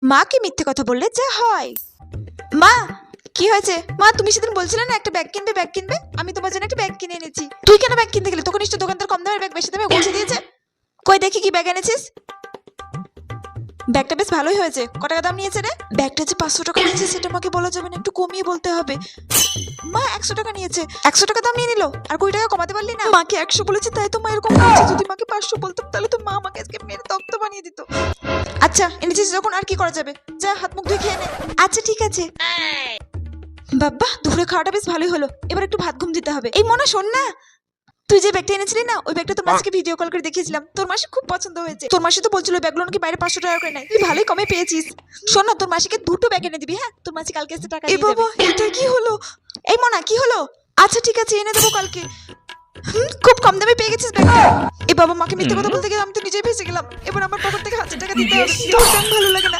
মাকে মিথ্যে কথা বললে যা হয়। মা কি হয়েছে? মা তুমি সেদিন বলছিলে না একটা ব্যাগ কিনবে, আমি তোমার জন্য একটা ব্যাগ কিনে এনেছি। তুই কেন ব্যাগ কিনতে গেলি? তোকে নিশ্চয় দোকানদার কম দামের ব্যাগ বেশি দামে পৌঁছে দিয়েছে। কই দেখি কি ব্যাগ এনেছিস। ব্যাগটা বেশ ভালোই হয়েছে। কত টাকা দাম নিয়েছে রে? ব্যাগটা যে 500 টাকা নিয়েছে সেটা আমাকে বলা যাবে না, একটু কমিয়ে বলতে হবে। মা 100 টাকা নিয়েছে। 100 টাকা দাম নিয়ে নিল, আর 20 টাকা কমাতে পারলি না? মাকে 100 বলেছি তাই তো মা এরকম বলছে। যদি মাকে 500 বলতাম তাহলে তো মা আমাকে আজকে মেরে তক্ত বানিয়ে দিত। আচ্ছা এনেছিস যখন আর কি করা যাবে, যা হাত মুখ ধুয়ে খেয়ে নে। আচ্ছা ঠিক আছে। বাবা দুপুরে খাওয়াটা বেশ ভালোই হলো, এবার একটু ভাত ঘুম দিতে হবে। এই মনা শোন না, তুই যে ব্যাগটা এনেছিলি না ওই ব্যাগটা তোর মাসিকে ভিডিও কল করে দেখিয়েছিলাম, তোর মাসি খুব পছন্দ হয়েছে। তোর মাসি তো বলছিল ব্যাগগুলো নাকি বাইরে 500 টাকা করে নেয়, তুই ভালোই কমে পেয়েছিস। শোন না তোর মাসিকে দুটো ব্যাগ এনে দিবি। হ্যাঁ তোর মাসি কালকে এসে টাকা দিয়ে দেবে। এটা কি হলো? এই মনা কি হলো? আচ্ছা ঠিক আছে এনে দেবো কালকে। খুব কম দামে পেয়ে গেছিস ব্যাগটা। এ বাবা মাকে মিথ্যে কথা বলতে গিয়ে আমি তো নিজেই ফেসে গেলাম। এবার আমার পকেট থেকে 1000 টাকা দিতে হবে। তোর ভালো লাগে না।